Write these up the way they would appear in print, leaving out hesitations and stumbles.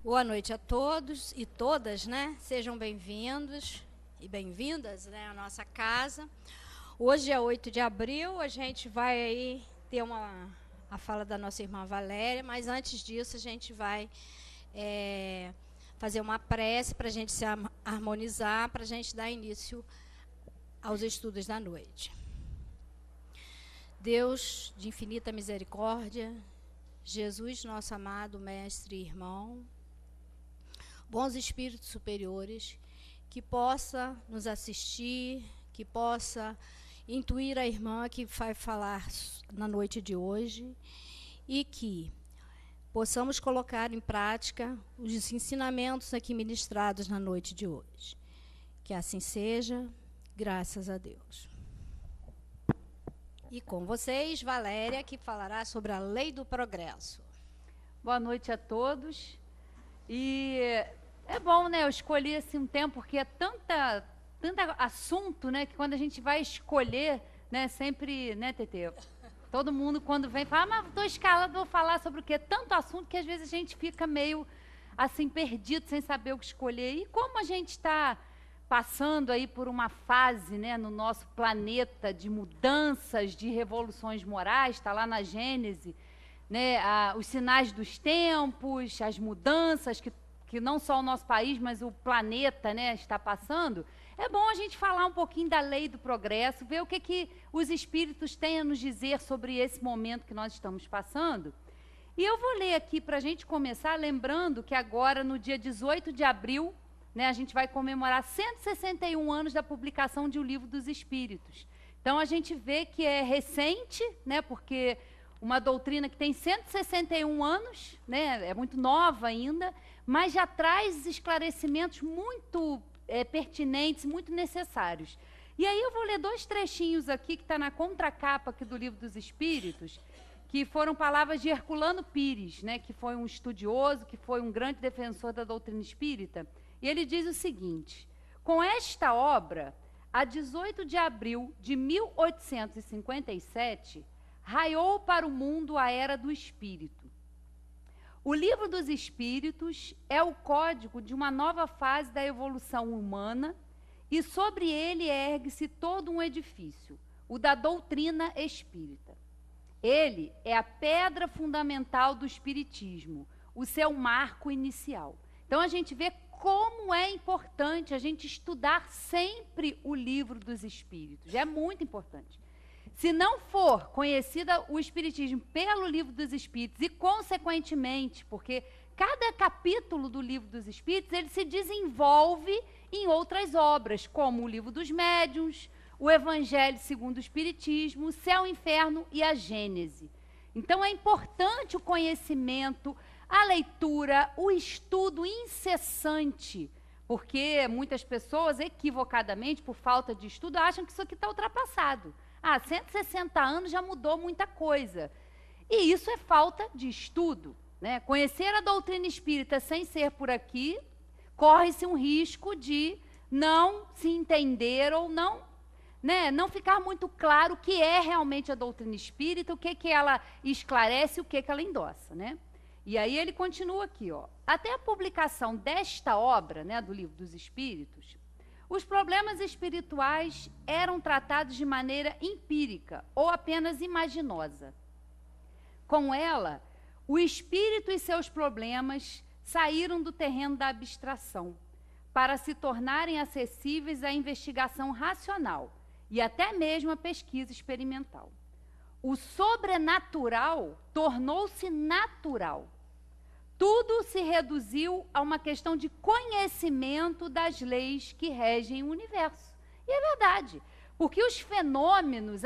Boa noite a todos e todas, né? Sejam bem-vindos e bem-vindas, né, à nossa casa. Hoje é 8 de abril, a gente vai aí ter a fala da nossa irmã Valéria, mas antes disso a gente vai fazer uma prece para a gente se harmonizar, para a gente dar início aos estudos da noite. Deus de infinita misericórdia, Jesus, nosso amado mestre e irmão, bons espíritos superiores, que possa nos assistir, que possa intuir a irmã que vai falar na noite de hoje e que possamos colocar em prática os ensinamentos aqui ministrados na noite de hoje. Que assim seja, graças a Deus. E com vocês, Valéria, que falará sobre a lei do progresso. Boa noite a todos. E é bom, né, eu escolhi assim um tempo, porque é tanta assunto, né, que quando a gente vai escolher, né, sempre, né, Tetê? Todo mundo quando vem fala, mas estou escalado, vou falar sobre o quê? Tanto assunto que às vezes a gente fica meio assim perdido, sem saber o que escolher. E como a gente está passando aí por uma fase, né, no nosso planeta de mudanças, de revoluções morais, está lá na Gênese, né, os sinais dos tempos, as mudanças que não só o nosso país, mas o planeta, né, está passando, é bom a gente falar um pouquinho da lei do progresso, ver o que os espíritos têm a nos dizer sobre esse momento que nós estamos passando. E eu vou ler aqui para a gente começar, lembrando que agora, no dia 18 de abril, né, a gente vai comemorar 161 anos da publicação de O Livro dos Espíritos. Então, a gente vê que é recente, né, porque uma doutrina que tem 161 anos, né, é muito nova ainda, mas já traz esclarecimentos muito pertinentes, muito necessários. E aí eu vou ler dois trechinhos aqui, que está na contracapa aqui do Livro dos Espíritos, que foram palavras de Herculano Pires, né, que foi um estudioso, que foi um grande defensor da doutrina espírita, e ele diz o seguinte: com esta obra, a 18 de abril de 1857, raiou para o mundo a Era do Espírito. O Livro dos Espíritos é o código de uma nova fase da evolução humana e sobre ele ergue-se todo um edifício, o da doutrina espírita. Ele é a pedra fundamental do espiritismo, o seu marco inicial. Então a gente vê como é importante a gente estudar sempre o Livro dos Espíritos. É muito importante. Se não for conhecida o Espiritismo pelo Livro dos Espíritos e, consequentemente, porque cada capítulo do Livro dos Espíritos ele se desenvolve em outras obras, como o Livro dos Médiuns, o Evangelho segundo o Espiritismo, o Céu, o Inferno e a Gênese. Então, é importante o conhecimento, a leitura, o estudo incessante, porque muitas pessoas, equivocadamente, por falta de estudo, acham que isso aqui está ultrapassado. 160 anos já mudou muita coisa. E isso é falta de estudo, né? Conhecer a doutrina espírita sem ser por aqui, corre-se um risco de não se entender ou não, né, não ficar muito claro o que é realmente a doutrina espírita, o que ela esclarece, o que ela endossa, né? E aí ele continua aqui, ó. Até a publicação desta obra, né, do Livro dos Espíritos, os problemas espirituais eram tratados de maneira empírica ou apenas imaginosa. Com ela, o espírito e seus problemas saíram do terreno da abstração para se tornarem acessíveis à investigação racional e até mesmo à pesquisa experimental. O sobrenatural tornou-se natural. Tudo se reduziu a uma questão de conhecimento das leis que regem o universo. E é verdade, porque os fenômenos,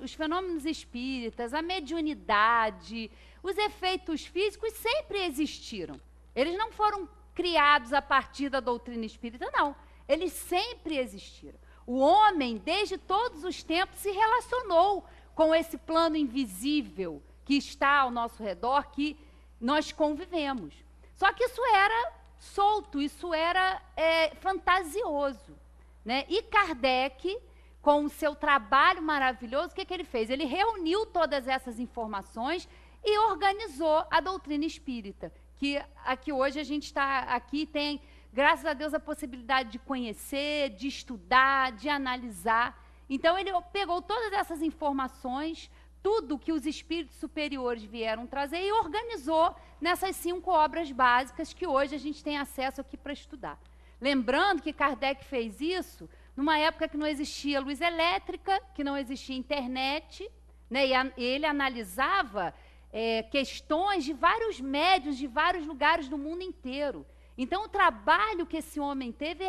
os fenômenos espíritas, a mediunidade, os efeitos físicos sempre existiram. Eles não foram criados a partir da doutrina espírita, não. Eles sempre existiram. O homem, desde todos os tempos, se relacionou com esse plano invisível que está ao nosso redor, que nós convivemos. Só que isso era solto, isso era fantasioso, né? E Kardec, com o seu trabalho maravilhoso, o que ele fez? Ele reuniu todas essas informações e organizou a doutrina espírita, que que aqui hoje a gente está aqui, tem, graças a Deus, a possibilidade de conhecer, de estudar, de analisar. Então, ele pegou todas essas informações, tudo que os espíritos superiores vieram trazer e organizou nessas 5 obras básicas que hoje a gente tem acesso aqui para estudar. Lembrando que Kardec fez isso numa época que não existia luz elétrica, que não existia internet, né, e ele analisava questões de vários médiuns, de vários lugares do mundo inteiro. Então, o trabalho que esse homem teve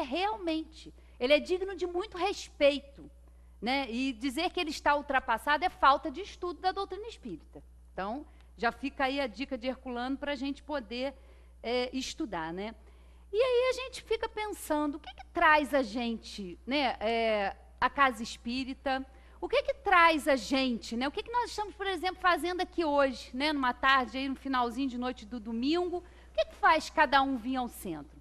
ele é digno de muito respeito. Né? E dizer que ele está ultrapassado é falta de estudo da doutrina espírita. Então, já fica aí a dica de Herculano para a gente poder estudar, né? E aí a gente fica pensando, o que traz a gente, né, a casa espírita? O que traz a gente, né? O que nós estamos, por exemplo, fazendo aqui hoje, né, numa tarde, aí, no finalzinho de noite do domingo? O que faz cada um vir ao centro?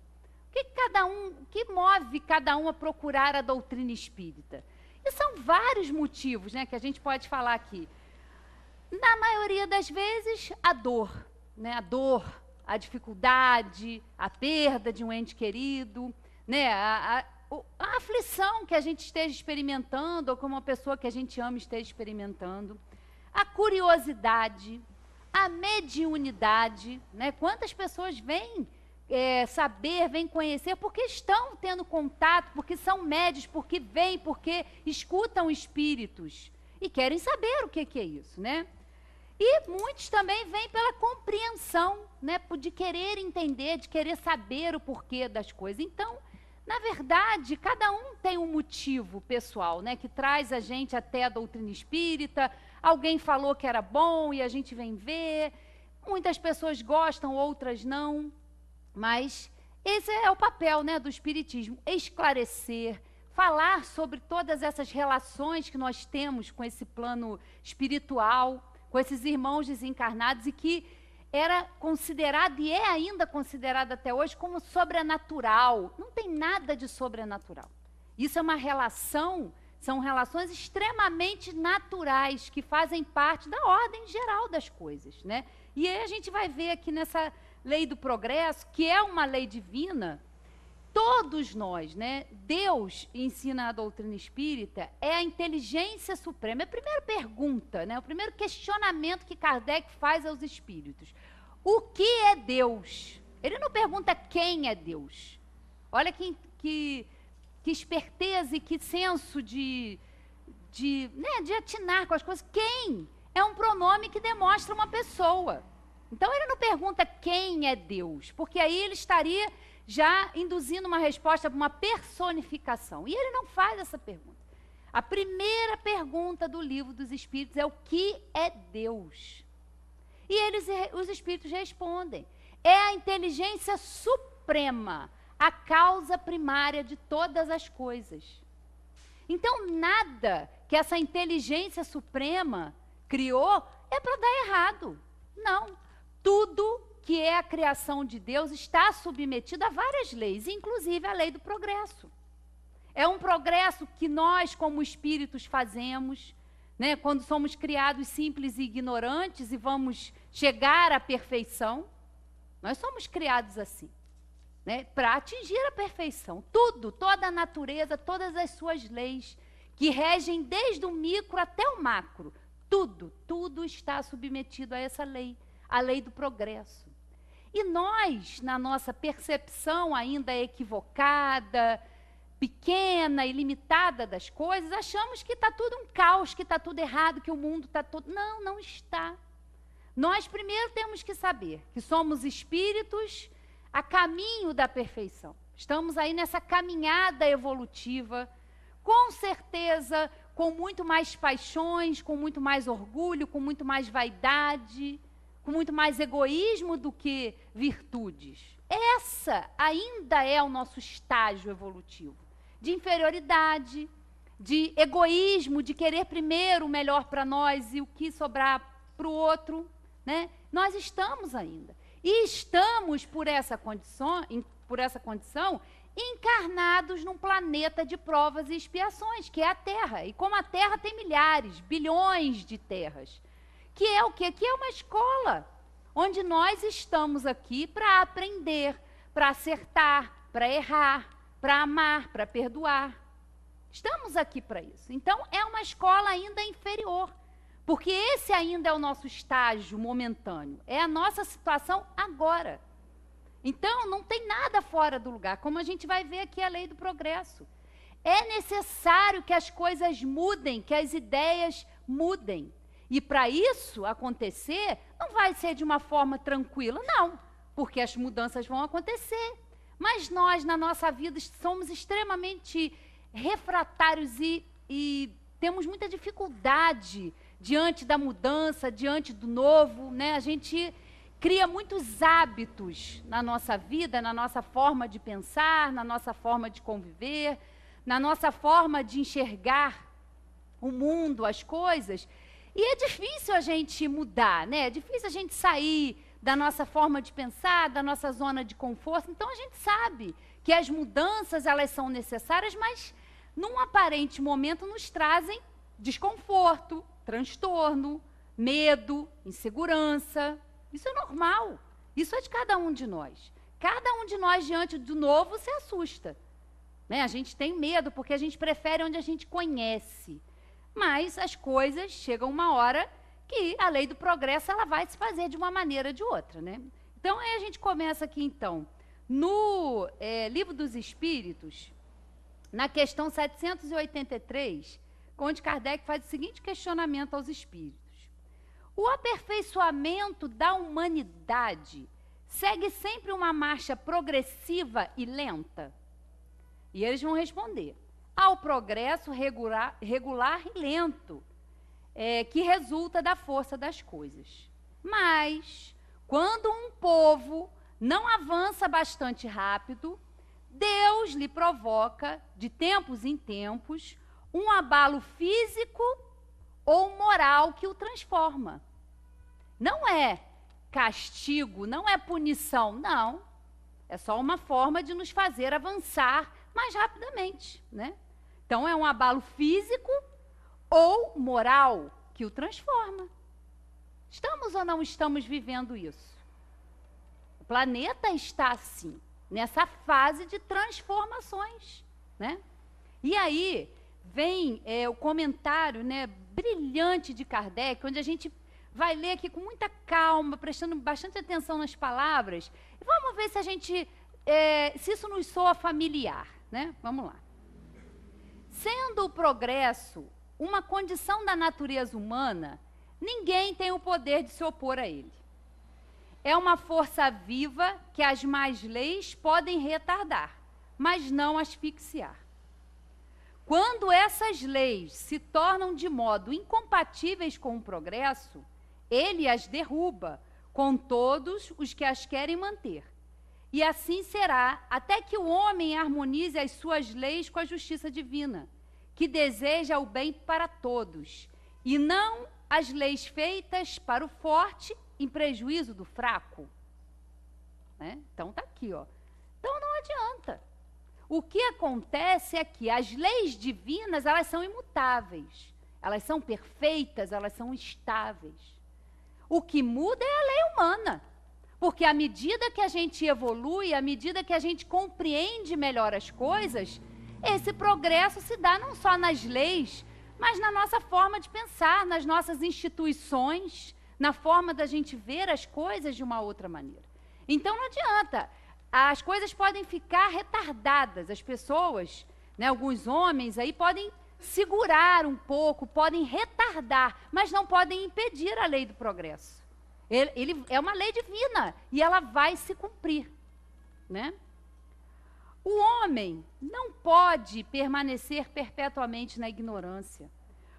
O que move cada um a procurar a doutrina espírita? E são vários motivos, né, que a gente pode falar aqui. Na maioria das vezes, a dor, né? A dor, a dificuldade, a perda de um ente querido, né? A aflição que a gente esteja experimentando, ou que uma pessoa que a gente ama esteja experimentando. A curiosidade, a mediunidade, né? Quantas pessoas vêm saber, vêm conhecer, porque estão tendo contato, porque são médios, porque veem, porque escutam espíritos e querem saber o que é isso, né? E muitos também vêm pela compreensão, né, de querer entender, de querer saber o porquê das coisas. Então, na verdade, cada um tem um motivo pessoal, né, que traz a gente até a doutrina espírita. Alguém falou que era bom e a gente vem ver. Muitas pessoas gostam, outras não. Mas esse é o papel, né, do espiritismo, esclarecer, falar sobre todas essas relações que nós temos com esse plano espiritual, com esses irmãos desencarnados, e que era considerado e é ainda considerado até hoje como sobrenatural. Não tem nada de sobrenatural. Isso é uma relação, são relações extremamente naturais, que fazem parte da ordem geral das coisas, né? E aí a gente vai ver aqui nessa lei do progresso, que é uma lei divina. Todos nós, né? Deus ensina a doutrina espírita, é a inteligência suprema. É a primeira pergunta, né? O primeiro questionamento que Kardec faz aos espíritos. O que é Deus? Ele não pergunta quem é Deus. Olha que esperteza e que senso de atinar com as coisas. Quem? É um pronome que demonstra uma pessoa. Então, ele não pergunta quem é Deus, porque aí ele estaria já induzindo uma resposta para uma personificação. E ele não faz essa pergunta. A primeira pergunta do Livro dos Espíritos é: o que é Deus? E os espíritos respondem: é a inteligência suprema, a causa primária de todas as coisas. Então, nada que essa inteligência suprema criou é para dar errado. Não. Tudo que é a criação de Deus está submetido a várias leis, inclusive a lei do progresso. É um progresso que nós, como espíritos, fazemos, né, quando somos criados simples e ignorantes e vamos chegar à perfeição. Nós somos criados assim, né, para atingir a perfeição. Tudo, toda a natureza, todas as suas leis, que regem desde o micro até o macro, tudo está submetido a essa lei, a lei do progresso. E nós, na nossa percepção ainda equivocada, pequena e limitada das coisas, achamos que está tudo um caos, que está tudo errado, que o mundo está todo... Não, não está. Nós primeiro temos que saber que somos espíritos a caminho da perfeição. Estamos aí nessa caminhada evolutiva, com certeza, com muito mais paixões, com muito mais orgulho, com muito mais vaidade, com muito mais egoísmo do que virtudes. Essa ainda é o nosso estágio evolutivo, de inferioridade, de egoísmo, de querer primeiro o melhor para nós e o que sobrar para o outro, né? Nós estamos ainda. E estamos, por essa condição, encarnados num planeta de provas e expiações, que é a Terra. E como a Terra tem milhares, bilhões de terras, que é o quê? Que é uma escola onde nós estamos aqui para aprender, para acertar, para errar, para amar, para perdoar. Estamos aqui para isso. Então, é uma escola ainda inferior, porque esse ainda é o nosso estágio momentâneo, é a nossa situação agora. Então, não tem nada fora do lugar, como a gente vai ver aqui a lei do progresso. É necessário que as coisas mudem, que as ideias mudem. E para isso acontecer, não vai ser de uma forma tranquila, não, porque as mudanças vão acontecer. Mas nós, na nossa vida, somos extremamente refratários e temos muita dificuldade diante da mudança, diante do novo, né? A gente cria muitos hábitos na nossa vida, na nossa forma de pensar, na nossa forma de conviver, na nossa forma de enxergar o mundo, as coisas. E é difícil a gente mudar, né? É difícil a gente sair da nossa forma de pensar, da nossa zona de conforto. Então, a gente sabe que as mudanças, elas são necessárias, mas, num aparente momento, nos trazem desconforto, transtorno, medo, insegurança. Isso é normal. Isso é de cada um de nós. Cada um de nós, diante do novo, se assusta. Né? A gente tem medo, porque a gente prefere onde a gente conhece. Mas as coisas chegam uma hora que a lei do progresso ela vai se fazer de uma maneira ou de outra. Né? Então, aí a gente começa aqui, então, no Livro dos Espíritos, na questão 783, onde Kardec faz o seguinte questionamento aos espíritos. O aperfeiçoamento da humanidade segue sempre uma marcha progressiva e lenta? E eles vão responder, ao progresso regular e lento, que resulta da força das coisas. Mas, quando um povo não avança bastante rápido, Deus lhe provoca, de tempos em tempos, um abalo físico ou moral que o transforma. Não é castigo, não é punição, não. É só uma forma de nos fazer avançar mais rapidamente, né? Então, é um abalo físico ou moral que o transforma. Estamos ou não estamos vivendo isso? O planeta está assim, nessa fase de transformações, né? E aí vem o comentário, né, brilhante de Kardec, onde a gente vai ler aqui com muita calma, prestando bastante atenção nas palavras, e vamos ver se a gente, se isso nos soa familiar, né? Vamos lá. Sendo o progresso uma condição da natureza humana, ninguém tem o poder de se opor a ele. É uma força viva que as más leis podem retardar, mas não asfixiar. Quando essas leis se tornam de modo incompatíveis com o progresso, ele as derruba com todos os que as querem manter. E assim será até que o homem harmonize as suas leis com a justiça divina, que deseja o bem para todos, e não as leis feitas para o forte em prejuízo do fraco. Né? Então, está aqui, ó. Então, não adianta. O que acontece é que as leis divinas, elas são imutáveis. Elas são perfeitas, elas são estáveis. O que muda é a lei humana. Porque à medida que a gente evolui, à medida que a gente compreende melhor as coisas, esse progresso se dá não só nas leis, mas na nossa forma de pensar, nas nossas instituições, na forma da gente ver as coisas de uma outra maneira. Então, não adianta. As coisas podem ficar retardadas. As pessoas, né, alguns homens aí podem segurar um pouco, podem retardar, mas não podem impedir a lei do progresso. Ele é uma lei divina e ela vai se cumprir, né? O homem não pode permanecer perpetuamente na ignorância,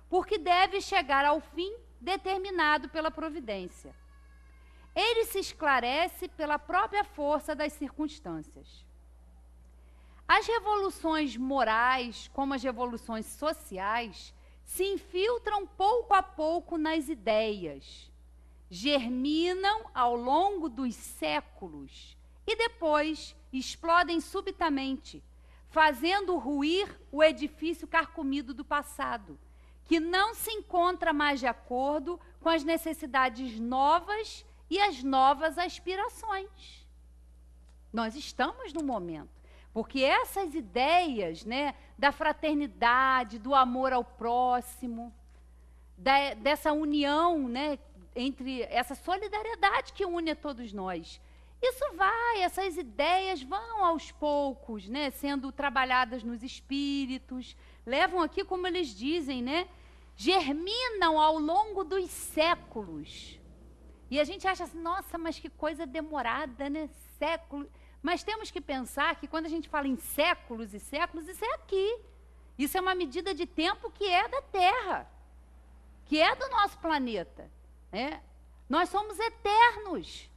porque deve chegar ao fim determinado pela providência. Ele se esclarece pela própria força das circunstâncias. As revoluções morais, como as revoluções sociais, se infiltram pouco a pouco nas ideias, germinam ao longo dos séculos e depois explodem subitamente, fazendo ruir o edifício carcomido do passado, que não se encontra mais de acordo com as necessidades novas e as novas aspirações. Nós estamos no momento, porque essas ideias, né, da fraternidade, do amor ao próximo, dessa união, né, entre essa solidariedade que une a todos nós, essas ideias vão aos poucos, né, sendo trabalhadas nos espíritos, levam aqui, como eles dizem, né, germinam ao longo dos séculos. E a gente acha assim, nossa, mas que coisa demorada, né, séculos. Mas temos que pensar que quando a gente fala em séculos e séculos, isso é aqui. Isso é uma medida de tempo que é da Terra, que é do nosso planeta, né? Nós somos eternos.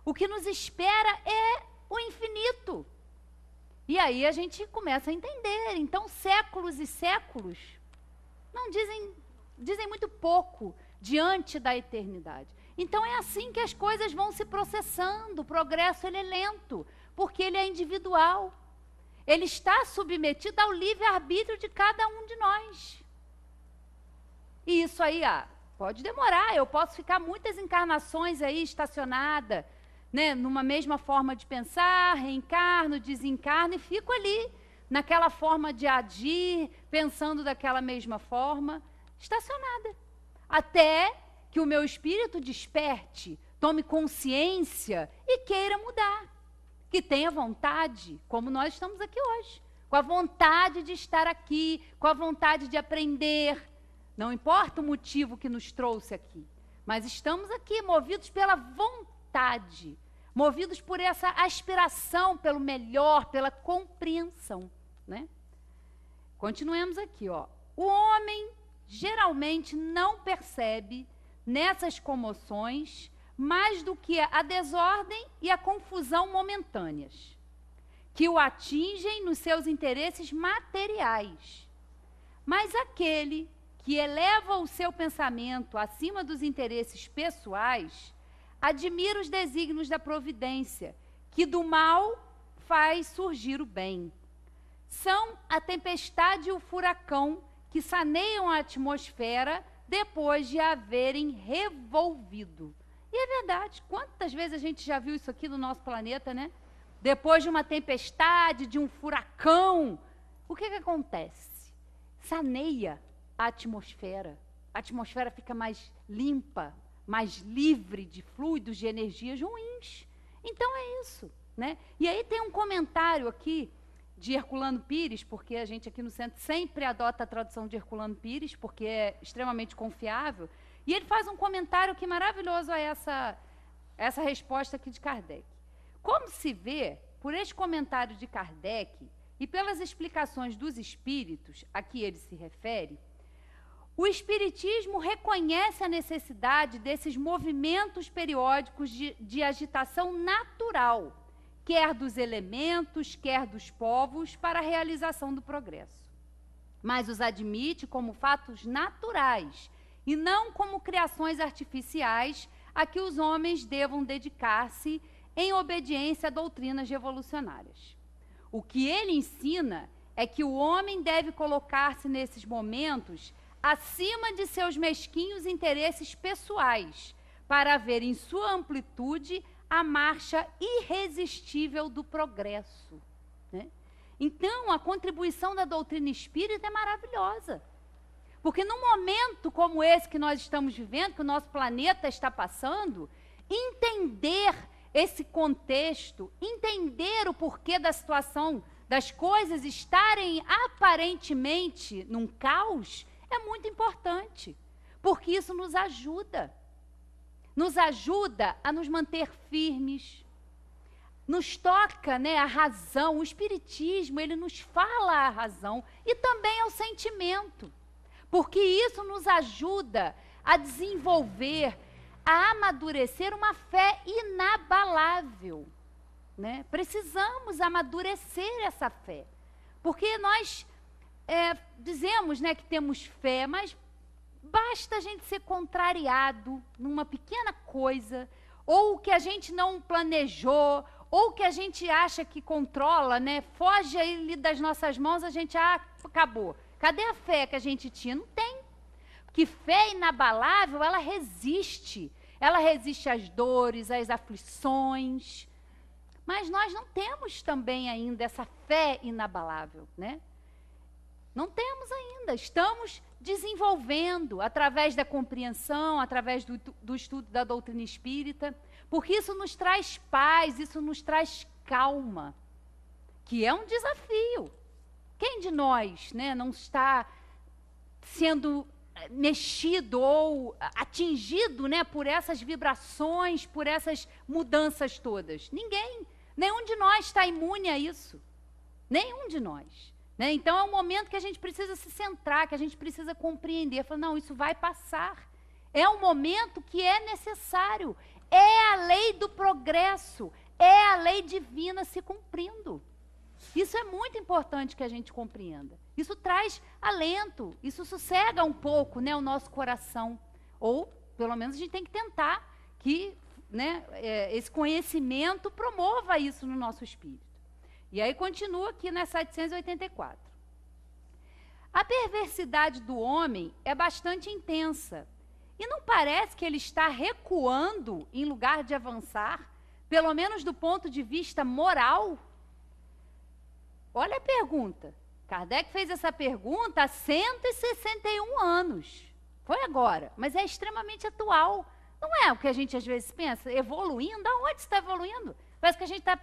O que nos espera é o infinito. E aí a gente começa a entender. Então, séculos e séculos não dizem muito pouco diante da eternidade. Então, é assim que as coisas vão se processando. O progresso ele é lento, porque ele é individual. Ele está submetido ao livre-arbítrio de cada um de nós. E isso aí, pode demorar. Eu posso ficar muitas encarnações aí estacionada, né, numa mesma forma de pensar, reencarno, desencarno, e fico ali, naquela forma de agir, pensando daquela mesma forma, estacionada. Até que o meu espírito desperte, tome consciência e queira mudar. Que tenha vontade, como nós estamos aqui hoje, com a vontade de estar aqui, com a vontade de aprender. Não importa o motivo que nos trouxe aqui, mas estamos aqui movidos pela vontade, movidos por essa aspiração pelo melhor, pela compreensão, né? Continuemos aqui, ó. O homem geralmente não percebe nessas comoções mais do que a desordem e a confusão momentâneas, que o atingem nos seus interesses materiais. Mas aquele que eleva o seu pensamento acima dos interesses pessoais, admira os desígnios da providência, que do mal faz surgir o bem. São a tempestade e o furacão que saneiam a atmosfera depois de a haverem revolvido. E é verdade, quantas vezes a gente já viu isso aqui no nosso planeta, né? Depois de uma tempestade, de um furacão, o que acontece? Saneia a atmosfera fica mais limpa, mais livre de fluidos, de energias ruins. Então é isso, né? E aí tem um comentário aqui de Herculano Pires, porque a gente aqui no centro sempre adota a tradução de Herculano Pires, porque é extremamente confiável, e ele faz um comentário que maravilhoso a essa resposta aqui de Kardec. Como se vê, por este comentário de Kardec e pelas explicações dos espíritos a que ele se refere, o espiritismo reconhece a necessidade desses movimentos periódicos de agitação natural, quer dos elementos, quer dos povos, para a realização do progresso. Mas os admite como fatos naturais e não como criações artificiais a que os homens devam dedicar-se em obediência a doutrinas revolucionárias. O que ele ensina é que o homem deve colocar-se nesses momentos acima de seus mesquinhos interesses pessoais, para ver em sua amplitude a marcha irresistível do progresso, né? Então, a contribuição da doutrina espírita é maravilhosa. Porque num momento como esse que nós estamos vivendo, que o nosso planeta está passando, entender esse contexto, entender o porquê da situação, das coisas estarem aparentemente num caos, é muito importante, porque isso nos ajuda a nos manter firmes, nos toca, né, a razão. O espiritismo, ele nos fala a razão e também ao sentimento, porque isso nos ajuda a desenvolver, a amadurecer uma fé inabalável, né? Precisamos amadurecer essa fé, porque nós dizemos, né, que temos fé, mas basta a gente ser contrariado numa pequena coisa, ou que a gente não planejou, ou que a gente acha que controla, né, foge aí das nossas mãos, a gente, acabou. Cadê a fé que a gente tinha? Não tem. Porque fé inabalável, ela resiste, ela resiste às dores, às aflições. Mas nós não temos também ainda essa fé inabalável, né? Não temos ainda. Estamos desenvolvendo através da compreensão, através do estudo da doutrina espírita, porque isso nos traz paz, isso nos traz calma, que é um desafio. Quem de nós, né, não está sendo mexido ou atingido, né, por essas vibrações, por essas mudanças todas? Ninguém. Nenhum de nós está imune a isso. Nenhum de nós. Né? Então é um momento que a gente precisa se centrar, que a gente precisa compreender. Falar, não, isso vai passar. É um momento que é necessário. É a lei do progresso. É a lei divina se cumprindo. Isso é muito importante que a gente compreenda. Isso traz alento, isso sossega um pouco, né, o nosso coração. Ou, pelo menos, a gente tem que tentar que, né, esse conhecimento promova isso no nosso espírito. E aí continua aqui na 784. A perversidade do homem é bastante intensa. E não parece que ele está recuando em lugar de avançar, pelo menos do ponto de vista moral? Olha a pergunta. Kardec fez essa pergunta há 161 anos. Foi agora, mas é extremamente atual. Não é o que a gente às vezes pensa, evoluindo. Aonde está evoluindo? Parece que a gente está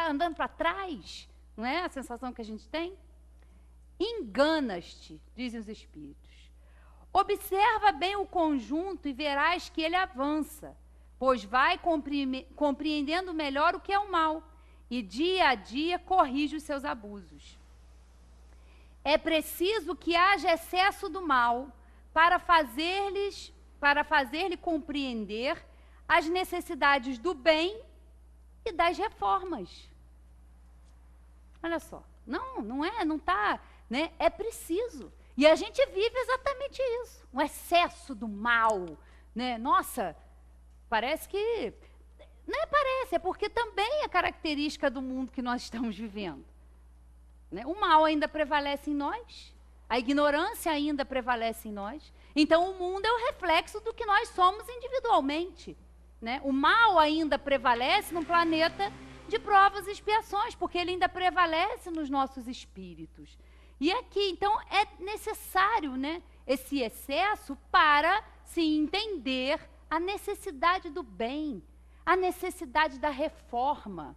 andando para trás. Não é a sensação que a gente tem? Enganas-te, dizem os espíritos. Observa bem o conjunto e verás que ele avança, pois vai compreendendo melhor o que é o mal e dia a dia corrige os seus abusos. É preciso que haja excesso do mal para fazer-lhe compreender as necessidades do bem e das reformas. Olha só, não está, né? É preciso. E a gente vive exatamente isso, um excesso do mal, né? Nossa, parece que... Não é parece, é porque também é característica do mundo que nós estamos vivendo. Né? O mal ainda prevalece em nós, a ignorância ainda prevalece em nós. Então, o mundo é o reflexo do que nós somos individualmente. Né? O mal ainda prevalece no planeta de provas e expiações, porque ele ainda prevalece nos nossos espíritos. E aqui, então, é necessário, né, esse excesso para se entender a necessidade do bem, a necessidade da reforma.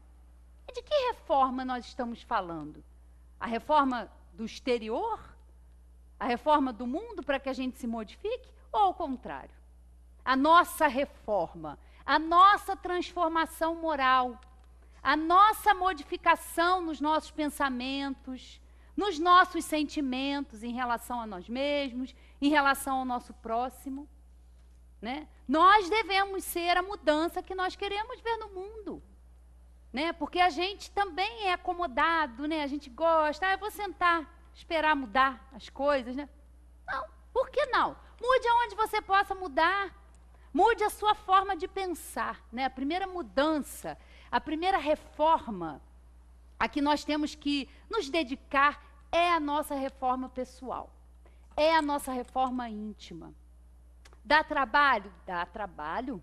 E de que reforma nós estamos falando? A reforma do exterior? A reforma do mundo para que a gente se modifique? Ou ao contrário? A nossa reforma, a nossa transformação moral, a nossa modificação nos nossos pensamentos, nos nossos sentimentos em relação a nós mesmos, em relação ao nosso próximo. Né? Nós devemos ser a mudança que nós queremos ver no mundo. Né? Porque a gente também é acomodado, né? A gente gosta, eu vou sentar, esperar mudar as coisas. Né? Não, por que não? Mude aonde você possa mudar. Mude a sua forma de pensar. Né? A primeira mudança, a primeira reforma a que nós temos que nos dedicar é a nossa reforma pessoal. É a nossa reforma íntima. Dá trabalho? Dá trabalho.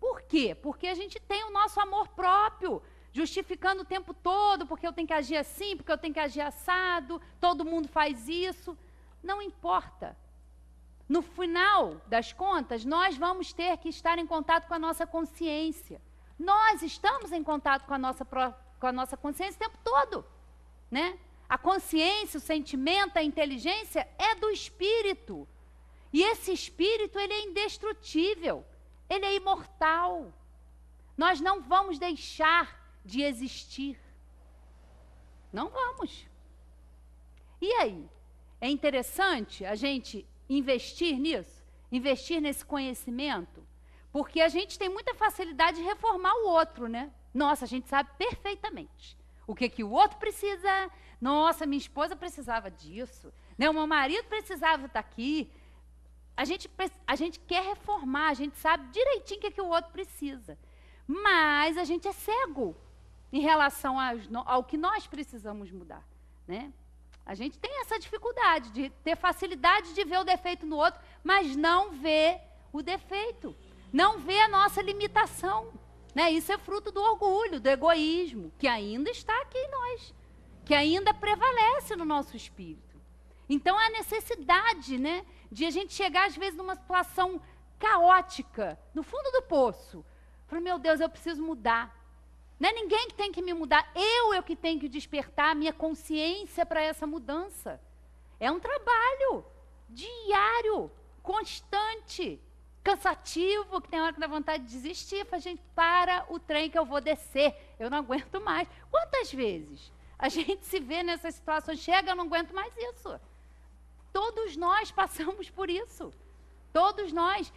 Por quê? Porque a gente tem o nosso amor próprio, justificando o tempo todo, porque eu tenho que agir assim, porque eu tenho que agir assado, todo mundo faz isso. Não importa. No final das contas, nós vamos ter que estar em contato com a nossa consciência. Nós estamos em contato com a nossa consciência o tempo todo. Né? A consciência, o sentimento, a inteligência é do espírito. E esse espírito, ele é indestrutível, ele é imortal. Nós não vamos deixar de existir. Não vamos. E aí? É interessante a gente investir nisso, investir nesse conhecimento, porque a gente tem muita facilidade de reformar o outro, né? Nossa, a gente sabe perfeitamente o que o outro precisa. Nossa, minha esposa precisava disso, né? O meu marido precisava estar aqui. A gente quer reformar, a gente sabe direitinho o que o outro precisa. Mas a gente é cego em relação ao que nós precisamos mudar. Né? A gente tem essa dificuldade de ter facilidade de ver o defeito no outro, mas não ver o defeito. não vê a nossa limitação. Né? Isso é fruto do orgulho, do egoísmo, que ainda está aqui em nós, que ainda prevalece no nosso espírito. Então, a necessidade, né, de a gente chegar, às vezes, numa situação caótica, no fundo do poço. Falar, meu Deus, eu preciso mudar. Não é ninguém que tem que me mudar, eu que tenho que despertar a minha consciência para essa mudança. É um trabalho diário, constante, cansativo, que tem hora que dá vontade de desistir. Fala, gente, para o trem que eu vou descer, eu não aguento mais. Quantas vezes a gente se vê nessas situações, chega, eu não aguento mais isso. Todos nós passamos por isso. Todos nós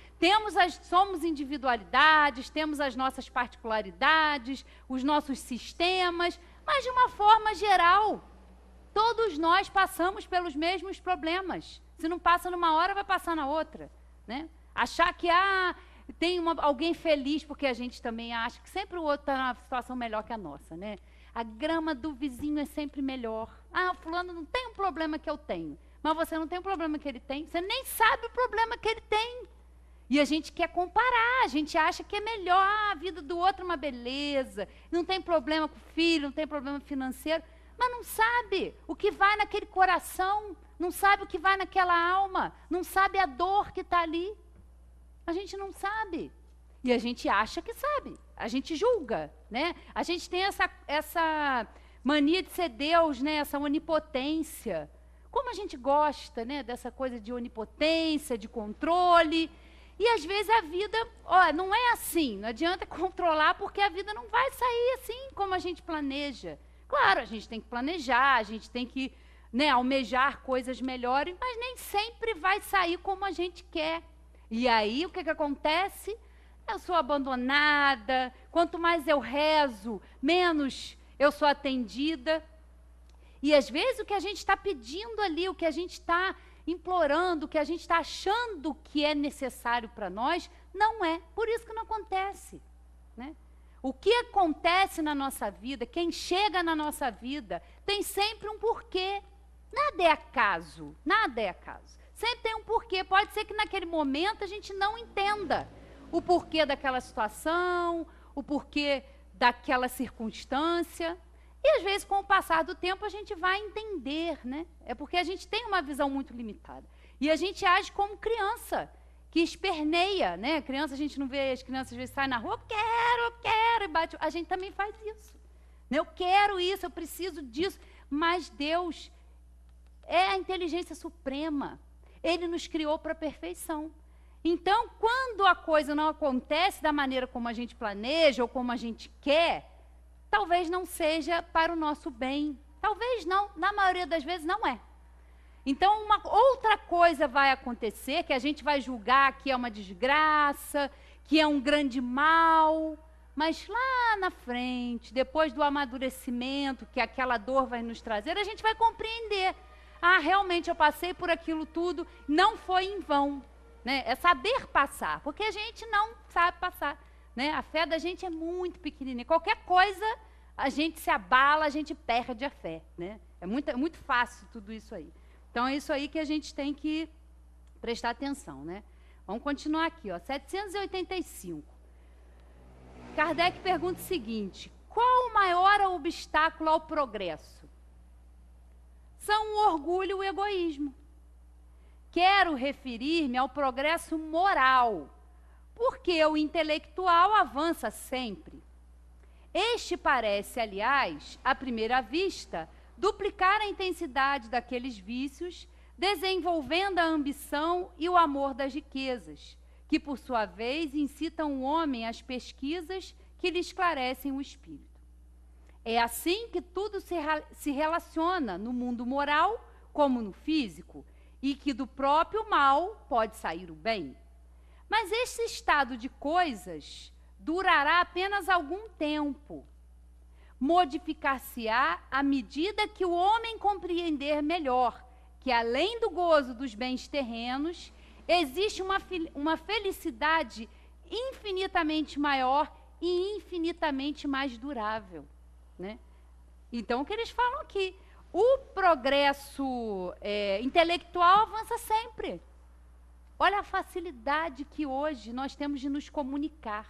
somos individualidades, temos as nossas particularidades, os nossos sistemas, mas de uma forma geral, todos nós passamos pelos mesmos problemas. Se não passa numa hora, vai passar na outra, né? Achar que tem alguém feliz, porque a gente também acha que sempre o outro está numa situação melhor que a nossa, né? A grama do vizinho é sempre melhor. Ah, fulano não tem um problema que eu tenho. Mas você não tem o problema que ele tem, você nem sabe o problema que ele tem. E a gente quer comparar, a gente acha que é melhor, a vida do outro é uma beleza, não tem problema com o filho, não tem problema financeiro, mas não sabe o que vai naquele coração, não sabe o que vai naquela alma, não sabe a dor que está ali. A gente não sabe. E a gente acha que sabe, a gente julga, né? A gente tem essa mania de ser Deus, né? Essa onipotência. Como a gente gosta, né, dessa coisa de onipotência, de controle. E às vezes a vida, não é assim, não adianta controlar, porque a vida não vai sair assim como a gente planeja. Claro, a gente tem que planejar, a gente tem que, né, almejar coisas melhores, mas nem sempre vai sair como a gente quer. E aí o que acontece? Eu sou abandonada, quanto mais eu rezo, menos eu sou atendida. E às vezes o que a gente está pedindo ali, o que a gente está implorando, o que a gente está achando que é necessário para nós, não é. Por isso que não acontece, né? O que acontece na nossa vida, quem chega na nossa vida, tem sempre um porquê. Nada é acaso, nada é acaso. Sempre tem um porquê. Pode ser que naquele momento a gente não entenda o porquê daquela situação, o porquê daquela circunstância. E às vezes, com o passar do tempo, a gente vai entender, né? É porque a gente tem uma visão muito limitada. E a gente age como criança, que esperneia, né? Criança, a gente não vê as crianças às vezes saem na rua, eu quero, e bate. A gente também faz isso. Né? Eu quero isso, eu preciso disso. Mas Deus é a inteligência suprema. Ele nos criou para a perfeição. Então, quando a coisa não acontece da maneira como a gente planeja ou como a gente quer, talvez não seja para o nosso bem. Talvez não, na maioria das vezes não é. Então, uma outra coisa vai acontecer, que a gente vai julgar que é uma desgraça, que é um grande mal, mas lá na frente, depois do amadurecimento que aquela dor vai nos trazer, a gente vai compreender. Ah, realmente eu passei por aquilo tudo, não foi em vão. Né? É saber passar, porque a gente não sabe passar. Né? A fé da gente é muito pequenininha. Qualquer coisa, a gente se abala, a gente perde a fé. Né? É muito fácil tudo isso aí. Então, é isso aí que a gente tem que prestar atenção. Né? Vamos continuar aqui, ó, 785. Kardec pergunta o seguinte: qual o maior obstáculo ao progresso? São o orgulho e o egoísmo. Quero referir-me ao progresso moral, porque o intelectual avança sempre. Este parece, aliás, à primeira vista, duplicar a intensidade daqueles vícios, desenvolvendo a ambição e o amor das riquezas, que, por sua vez, incitam o homem às pesquisas que lhe esclarecem o espírito. É assim que tudo se relaciona no mundo moral como no físico, e que do próprio mal pode sair o bem. Mas esse estado de coisas durará apenas algum tempo. Modificar-se-á à medida que o homem compreender melhor que, além do gozo dos bens terrenos, existe uma felicidade infinitamente maior e infinitamente mais durável. Né? Então, o que eles falam aqui? O progresso intelectual avança sempre. Olha a facilidade que hoje nós temos de nos comunicar,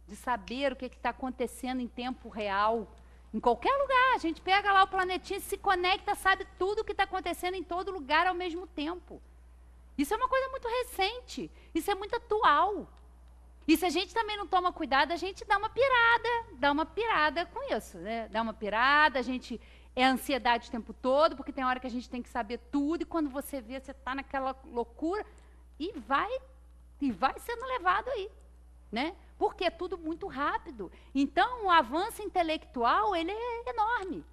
de saber o que está acontecendo em tempo real, em qualquer lugar. A gente pega lá o planetinha, se conecta, sabe tudo o que está acontecendo em todo lugar ao mesmo tempo. Isso é uma coisa muito recente, isso é muito atual. E se a gente também não toma cuidado, a gente dá uma pirada com isso, né? Dá uma pirada, a gente é ansiedade o tempo todo, porque tem hora que a gente tem que saber tudo, e quando você vê, você está naquela loucura, e vai sendo levado aí, né? Porque é tudo muito rápido. Então, o avanço intelectual, ele é enorme.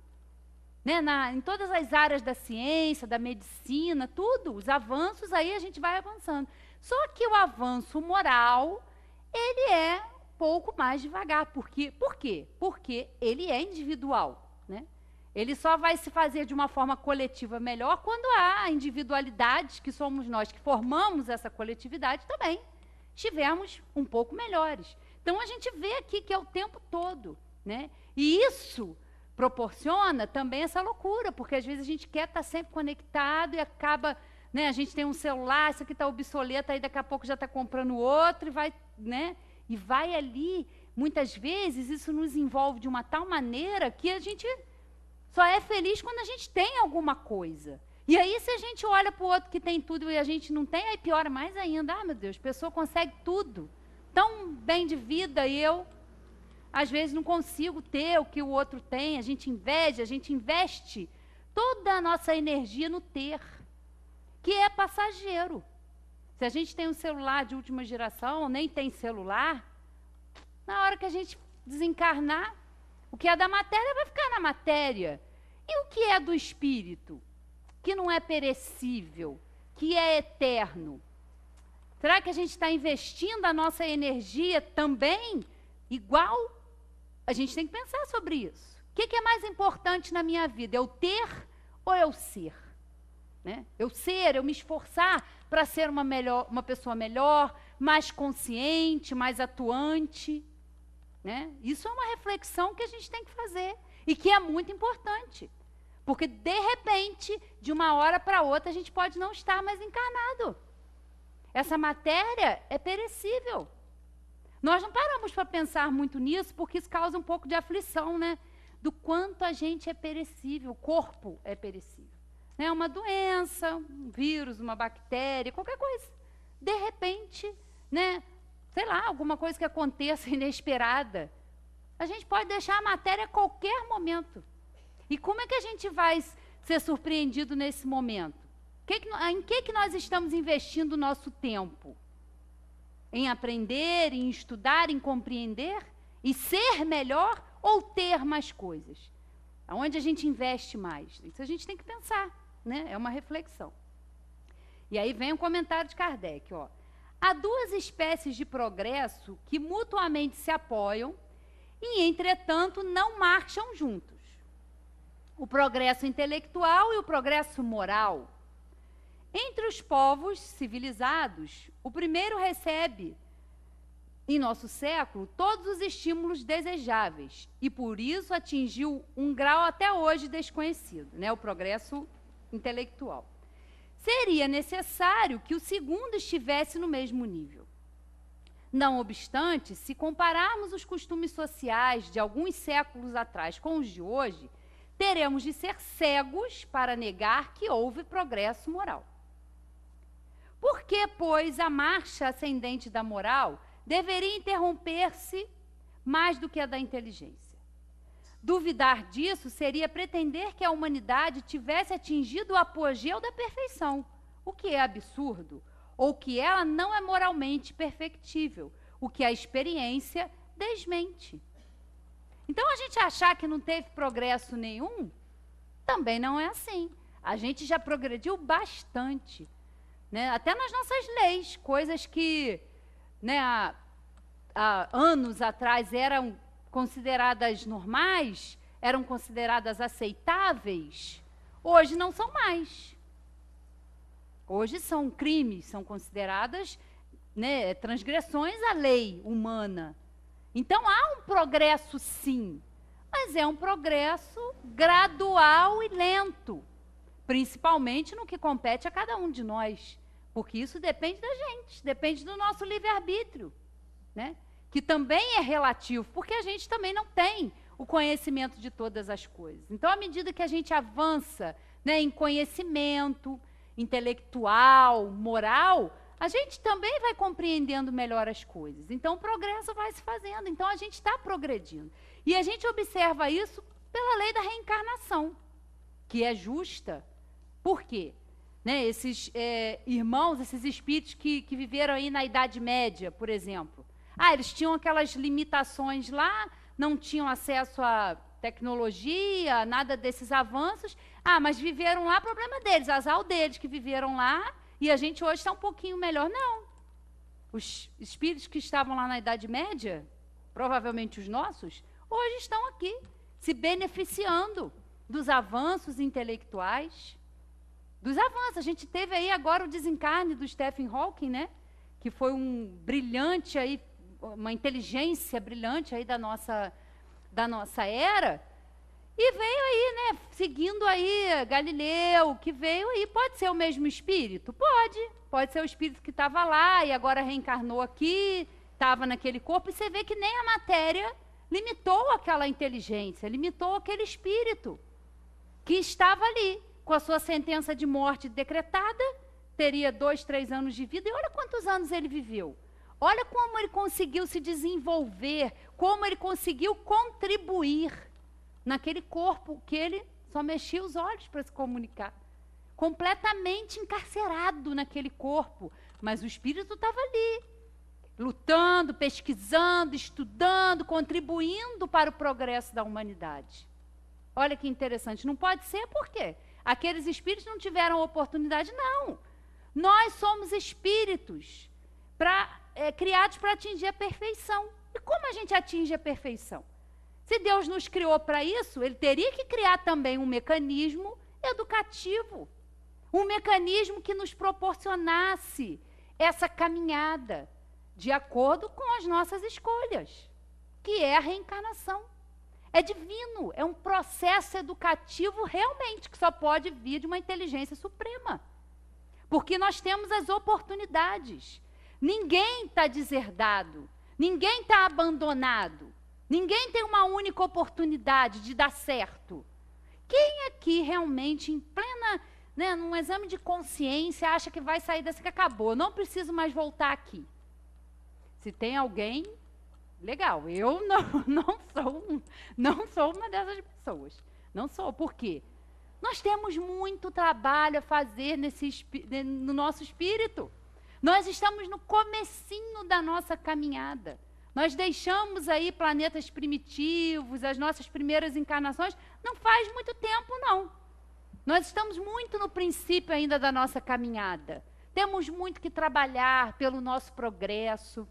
Né? Em todas as áreas da ciência, da medicina, tudo, os avanços, aí a gente vai avançando. Só que o avanço moral, ele é um pouco mais devagar. Por quê? Porque ele é individual. Né? Ele só vai se fazer de uma forma coletiva melhor quando há individualidades, que somos nós que formamos essa coletividade também, estivermos um pouco melhores. Então, a gente vê aqui que é o tempo todo. Né? E isso proporciona também essa loucura, porque às vezes a gente quer estar sempre conectado e acaba, né, a gente tem um celular, isso aqui está obsoleto, aí daqui a pouco já está comprando outro, e vai ali, muitas vezes isso nos envolve de uma tal maneira que a gente só é feliz quando a gente tem alguma coisa. E aí, se a gente olha para o outro que tem tudo e a gente não tem, aí piora mais ainda. Ah, meu Deus, a pessoa consegue tudo, tão bem de vida, e eu às vezes não consigo ter o que o outro tem, a gente inveja, a gente investe toda a nossa energia no ter, que é passageiro. Se a gente tem um celular de última geração, ou nem tem celular, na hora que a gente desencarnar, o que é da matéria vai ficar na matéria. E o que é do espírito? Que não é perecível, que é eterno. Será que a gente está investindo a nossa energia também igual? A gente tem que pensar sobre isso. O que é mais importante na minha vida? Eu ter ou eu ser? Né? Eu me esforçar para ser uma pessoa melhor, mais consciente, mais atuante. Né? Isso é uma reflexão que a gente tem que fazer e que é muito importante. Porque, de repente, de uma hora para outra, a gente pode não estar mais encarnado. Essa matéria é perecível. Nós não paramos para pensar muito nisso, porque isso causa um pouco de aflição, né? Do quanto a gente é perecível, o corpo é perecível. Né? Uma doença, um vírus, uma bactéria, qualquer coisa. De repente, né? Sei lá, alguma coisa que aconteça inesperada. A gente pode deixar a matéria a qualquer momento. E como é que a gente vai ser surpreendido nesse momento? Em que nós estamos investindo o nosso tempo? Em aprender, em estudar, em compreender? E ser melhor ou ter mais coisas? Aonde a gente investe mais? Isso a gente tem que pensar, né? É uma reflexão. E aí vem um comentário de Kardec, ó. Há duas espécies de progresso que mutuamente se apoiam e, entretanto, não marcham juntos. O progresso intelectual e o progresso moral. Entre os povos civilizados, o primeiro recebe, em nosso século, todos os estímulos desejáveis e, por isso, atingiu um grau até hoje desconhecido, né? O progresso intelectual. Seria necessário que o segundo estivesse no mesmo nível. Não obstante, se compararmos os costumes sociais de alguns séculos atrás com os de hoje, teremos de ser cegos para negar que houve progresso moral. Por que, pois, a marcha ascendente da moral deveria interromper-se mais do que a da inteligência? Duvidar disso seria pretender que a humanidade tivesse atingido o apogeu da perfeição, o que é absurdo, ou que ela não é moralmente perfectível, o que a experiência desmente. Então, a gente achar que não teve progresso nenhum, também não é assim. A gente já progrediu bastante. Né? Até nas nossas leis, coisas que, né, há anos atrás eram consideradas normais, eram consideradas aceitáveis, hoje não são mais. Hoje são crimes, são consideradas, né, transgressões à lei humana. Então, há um progresso, sim, mas é um progresso gradual e lento, principalmente no que compete a cada um de nós. Porque isso depende da gente, depende do nosso livre-arbítrio, né? Que também é relativo, porque a gente também não tem o conhecimento de todas as coisas. Então, à medida que a gente avança, né, em conhecimento intelectual, moral, a gente também vai compreendendo melhor as coisas. Então, o progresso vai se fazendo. Então, a gente está progredindo. E a gente observa isso pela lei da reencarnação, que é justa. Por quê? Né, esses irmãos, esses espíritos que viveram aí na Idade Média, por exemplo. Eles tinham aquelas limitações lá, não tinham acesso à tecnologia, nada desses avanços. Mas viveram lá, problema deles, azar deles que viveram lá, e a gente hoje está um pouquinho melhor. Não. Os espíritos que estavam lá na Idade Média, provavelmente os nossos, hoje estão aqui, se beneficiando dos avanços intelectuais, dos avanços. A gente teve aí agora o desencarne do Stephen Hawking, né? Que foi um brilhante aí, uma inteligência brilhante aí da nossa era, e veio aí, né, seguindo aí Galileu, que veio aí. Pode ser o mesmo espírito? Pode ser o espírito que estava lá e agora reencarnou aqui, estava naquele corpo, e você vê que nem a matéria limitou aquela inteligência, limitou aquele espírito que estava ali, com a sua sentença de morte decretada, teria 2, 3 anos de vida, e olha quantos anos ele viveu. Olha como ele conseguiu se desenvolver, como ele conseguiu contribuir naquele corpo que ele só mexia os olhos para se comunicar. Completamente encarcerado naquele corpo, mas o espírito estava ali, lutando, pesquisando, estudando, contribuindo para o progresso da humanidade. Olha que interessante, não pode ser por quê? Aqueles espíritos não tiveram oportunidade, não. Nós somos espíritos criados para atingir a perfeição. E como a gente atinge a perfeição? Se Deus nos criou para isso, ele teria que criar também um mecanismo educativo, um mecanismo que nos proporcionasse essa caminhada de acordo com as nossas escolhas, que é a reencarnação. É divino, é um processo educativo realmente que só pode vir de uma inteligência suprema. Porque nós temos as oportunidades. Ninguém está deserdado, ninguém está abandonado, ninguém tem uma única oportunidade de dar certo. Quem aqui realmente, em plena, né, num exame de consciência, acha que vai sair dessa que acabou, não preciso mais voltar aqui? Se tem alguém, legal, eu não sou uma dessas pessoas. Não sou, por quê? Nós temos muito trabalho a fazer no nosso espírito. Nós estamos no comecinho da nossa caminhada. Nós deixamos aí planetas primitivos, as nossas primeiras encarnações, não faz muito tempo, não. Nós estamos muito no princípio ainda da nossa caminhada. Temos muito que trabalhar pelo nosso progresso.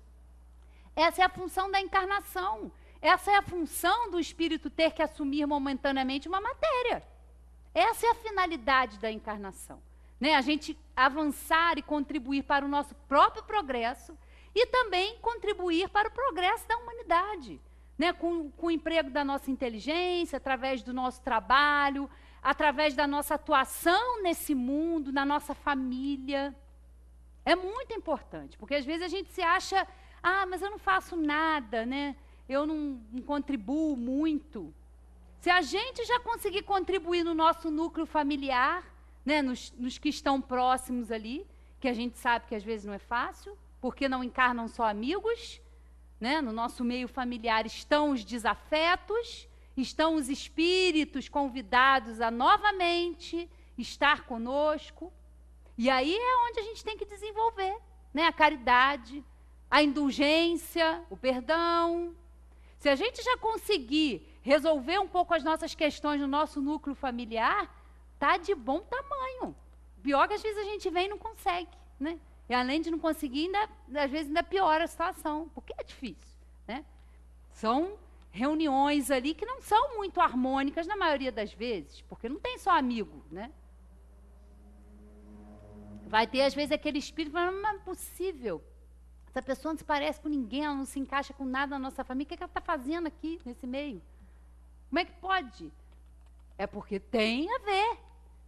Essa é a função da encarnação. Essa é a função do espírito ter que assumir momentaneamente uma matéria. Essa é a finalidade da encarnação. Né? A gente avançar e contribuir para o nosso próprio progresso e também contribuir para o progresso da humanidade. Né? Com o emprego da nossa inteligência, através do nosso trabalho, através da nossa atuação nesse mundo, na nossa família. É muito importante, porque às vezes a gente se acha, mas eu não faço nada, né? Eu não contribuo muito. Se a gente já conseguir contribuir no nosso núcleo familiar, né, nos que estão próximos ali, que a gente sabe que às vezes não é fácil, porque não encarnam só amigos, né? No nosso meio familiar estão os desafetos, estão os espíritos convidados a novamente estar conosco. E aí é onde a gente tem que desenvolver, né? A caridade, a indulgência, o perdão. Se a gente já conseguir resolver um pouco as nossas questões no nosso núcleo familiar, tá de bom tamanho. Pior que às vezes a gente vem e não consegue, né? E além de não conseguir, às vezes ainda piora a situação, porque é difícil, né? São reuniões ali que não são muito harmônicas na maioria das vezes, porque não tem só amigo, né? Vai ter, às vezes, aquele espírito, mas não é possível. Essa pessoa não se parece com ninguém, ela não se encaixa com nada na nossa família. O que ela está fazendo aqui, nesse meio? Como é que pode? É porque tem a ver.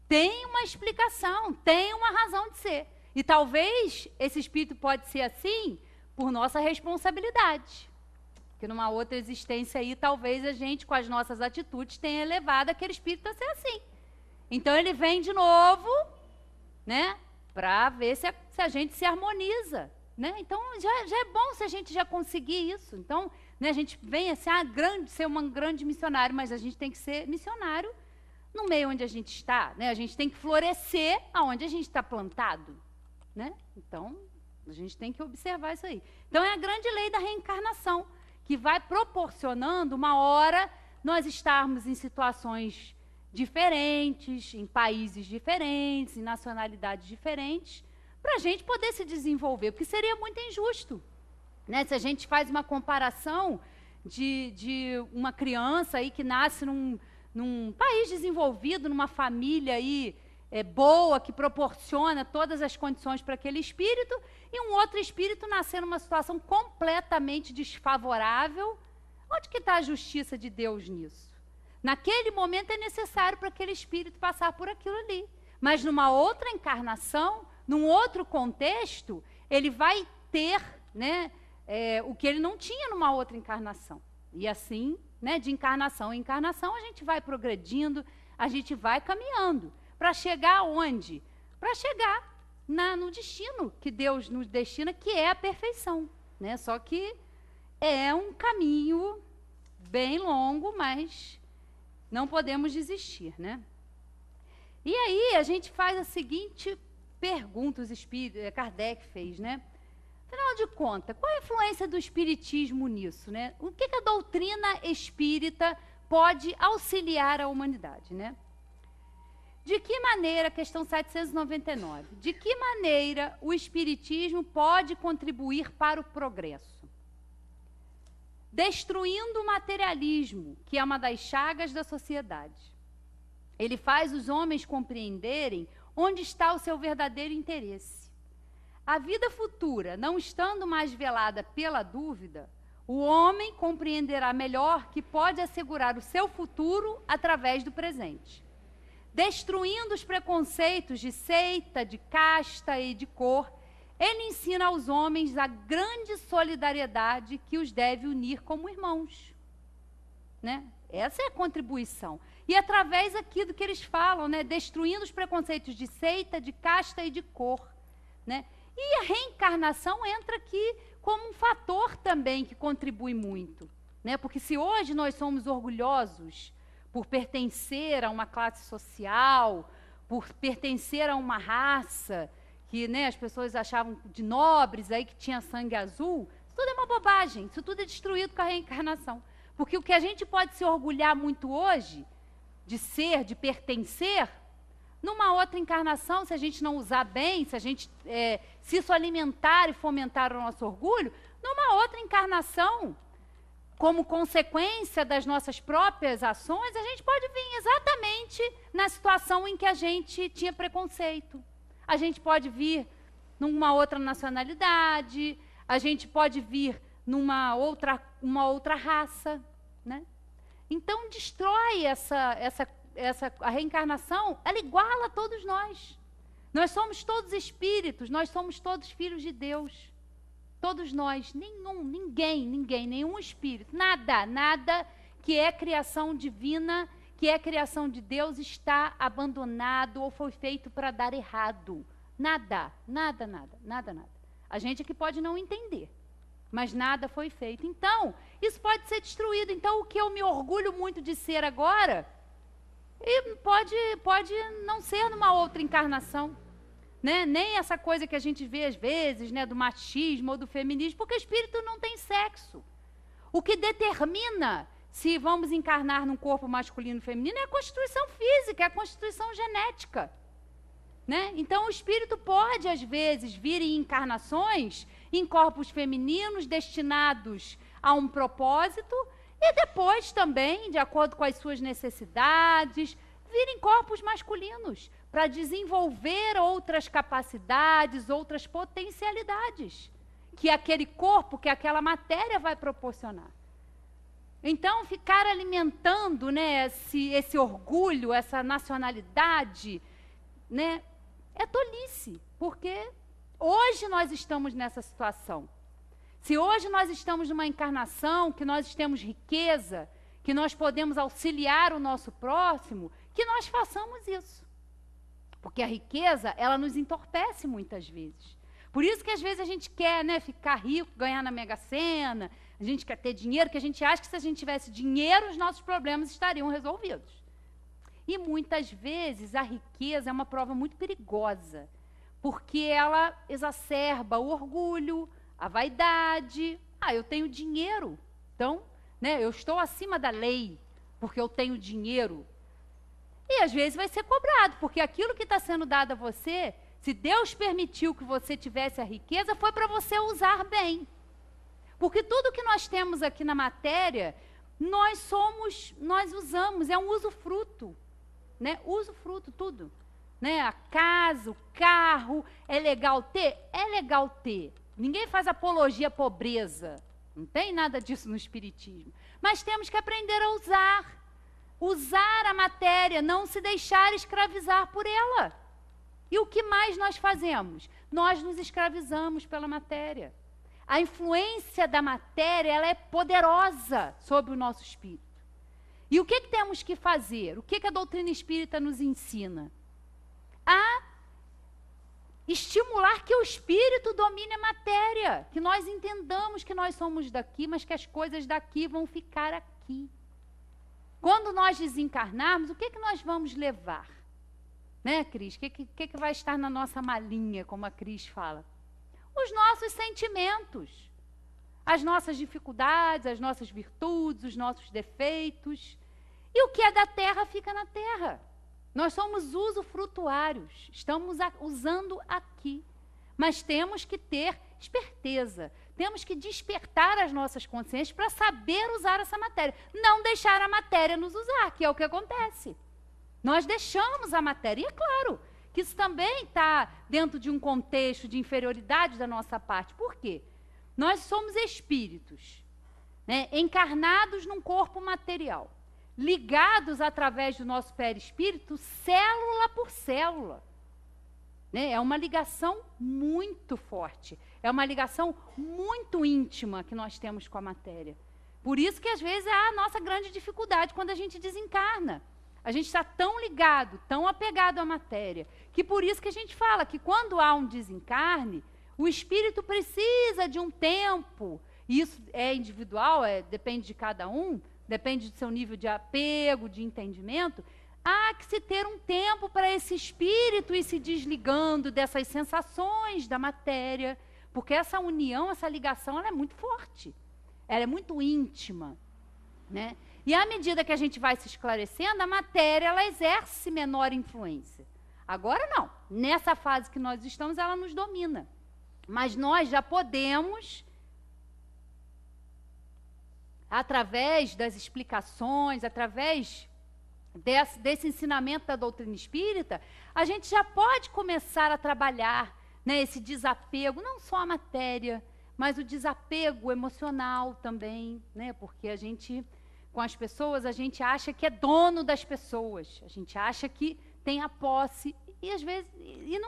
Tem uma explicação, tem uma razão de ser. E talvez esse espírito pode ser assim por nossa responsabilidade. Porque numa outra existência aí, talvez a gente, com as nossas atitudes, tenha levado aquele espírito a ser assim. Então ele vem de novo, né? Para ver se a gente se harmoniza. Né? Então já é bom se a gente já conseguir isso. Então, né, a gente vem assim, ser um grande missionário, mas a gente tem que ser missionário no meio onde a gente está. Né? A gente tem que florescer aonde a gente está plantado. Né? Então, a gente tem que observar isso aí. Então, é a grande lei da reencarnação, que vai proporcionando uma hora nós estarmos em situações diferentes, em países diferentes, em nacionalidades diferentes, para a gente poder se desenvolver, porque seria muito injusto. Né? Se a gente faz uma comparação de uma criança aí que nasce num país desenvolvido, numa família aí, boa, que proporciona todas as condições para aquele espírito, e um outro espírito nascer numa situação completamente desfavorável. Onde que está a justiça de Deus nisso? Naquele momento é necessário para aquele espírito passar por aquilo ali. Mas numa outra encarnação, num outro contexto, ele vai ter, né, o que ele não tinha numa outra encarnação. E assim, né, de encarnação em encarnação, a gente vai progredindo, a gente vai caminhando. Para chegar aonde? Para chegar no destino que Deus nos destina, que é a perfeição. Né? Só que é um caminho bem longo, mas não podemos desistir. Né? E aí a gente faz a seguinte pergunta, Kardec fez, né? Afinal de contas, qual a influência do espiritismo nisso? Né? O que a doutrina espírita pode auxiliar a humanidade? Né? De que maneira, questão 799, de que maneira o espiritismo pode contribuir para o progresso? Destruindo o materialismo, que é uma das chagas da sociedade. Ele faz os homens compreenderem onde está o seu verdadeiro interesse. A vida futura, não estando mais velada pela dúvida, o homem compreenderá melhor que pode assegurar o seu futuro através do presente. Destruindo os preconceitos de seita, de casta e de cor, ele ensina aos homens a grande solidariedade que os deve unir como irmãos. Né? Essa é a contribuição. E através daquilo que eles falam, né? Destruindo os preconceitos de seita, de casta e de cor. Né? E a reencarnação entra aqui como um fator também que contribui muito. Né? Porque se hoje nós somos orgulhosos por pertencer a uma classe social, por pertencer a uma raça, que, né, as pessoas achavam de nobres, aí que tinha sangue azul, isso tudo é uma bobagem, isso tudo é destruído com a reencarnação. Porque o que a gente pode se orgulhar muito hoje, de ser, de pertencer, numa outra encarnação, se a gente não usar bem, se a gente se isso alimentar e fomentar o nosso orgulho, numa outra encarnação, como consequência das nossas próprias ações, a gente pode vir exatamente na situação em que a gente tinha preconceito. A gente pode vir numa outra nacionalidade, a gente pode vir numa uma outra raça. Né? Então, destrói a reencarnação, ela iguala todos nós. Nós somos todos espíritos, nós somos todos filhos de Deus. Todos nós, nenhum espírito, nada que é criação divina, que é criação de Deus, está abandonado ou foi feito para dar errado. Nada. A gente é que pode não entender, mas nada foi feito. Então, isso pode ser destruído. Então, o que eu me orgulho muito de ser agora, pode não ser numa outra encarnação. Né? Nem essa coisa que a gente vê às vezes, né, do machismo ou do feminismo, porque o espírito não tem sexo. O que determina se vamos encarnar num corpo masculino ou feminino é a constituição física, é a constituição genética. Né? Então o espírito pode, às vezes, vir em encarnações em corpos femininos destinados a um propósito e depois também, de acordo com as suas necessidades, vir em corpos masculinos, para desenvolver outras capacidades, outras potencialidades, que aquele corpo, que aquela matéria vai proporcionar. Então, ficar alimentando, né, esse orgulho, essa nacionalidade, né, é tolice, porque hoje nós estamos nessa situação, se hoje nós estamos numa encarnação, que nós temos riqueza, que nós podemos auxiliar o nosso próximo, que nós façamos isso. Porque a riqueza, ela nos entorpece muitas vezes. Por isso que às vezes a gente quer, né, ficar rico, ganhar na Mega Sena, a gente quer ter dinheiro, que a gente acha que se a gente tivesse dinheiro, os nossos problemas estariam resolvidos. E muitas vezes a riqueza é uma prova muito perigosa, porque ela exacerba o orgulho, a vaidade. Ah, eu tenho dinheiro, então, né, eu estou acima da lei, porque eu tenho dinheiro. E às vezes vai ser cobrado, porque aquilo que está sendo dado a você, se Deus permitiu que você tivesse a riqueza, foi para você usar bem. Porque tudo que nós temos aqui na matéria, nós usamos, é um usufruto, né? Usufruto, tudo. Né? A casa, o carro, é legal ter? É legal ter. Ninguém faz apologia à pobreza, não tem nada disso no espiritismo. Mas temos que aprender a usar a matéria, não se deixar escravizar por ela. E o que mais nós fazemos? Nós nos escravizamos pela matéria. A influência da matéria, ela é poderosa sobre o nosso espírito. E o que temos que fazer? O que a doutrina espírita nos ensina? A estimular que o espírito domine a matéria, que nós entendamos que nós somos daqui, mas que as coisas daqui vão ficar aqui. Quando nós desencarnarmos, o que nós vamos levar? Né, Cris? O que vai estar na nossa malinha, como a Cris fala? Os nossos sentimentos, as nossas dificuldades, as nossas virtudes, os nossos defeitos. E o que é da terra fica na terra. Nós somos usufrutuários, estamos usando aqui. Mas temos que ter esperteza, temos que despertar as nossas consciências para saber usar essa matéria. Não deixar a matéria nos usar, que é o que acontece. Nós deixamos a matéria, e é claro que isso também está dentro de um contexto de inferioridade da nossa parte. Por quê? Nós somos espíritos, né, encarnados num corpo material, ligados através do nosso perispírito, célula por célula. Né? É uma ligação muito forte, é uma ligação muito íntima que nós temos com a matéria. Por isso que às vezes é a nossa grande dificuldade quando a gente desencarna. A gente está tão ligado, tão apegado à matéria, que por isso que a gente fala que quando há um desencarne, o espírito precisa de um tempo, e isso é individual, depende de cada um, depende do seu nível de apego, de entendimento. Há que se ter um tempo para esse espírito ir se desligando dessas sensações da matéria, porque essa união, essa ligação, ela é muito forte, ela é muito íntima, né? E à medida que a gente vai se esclarecendo, a matéria, ela exerce menor influência. Agora não, nessa fase que nós estamos, ela nos domina. Mas nós já podemos, através das explicações, através desse ensinamento da doutrina espírita, a gente já pode começar a trabalhar, né, esse desapego, não só a matéria, mas o desapego emocional também, né, porque a gente, com as pessoas, a gente acha que é dono das pessoas, a gente acha que tem a posse, e às vezes, e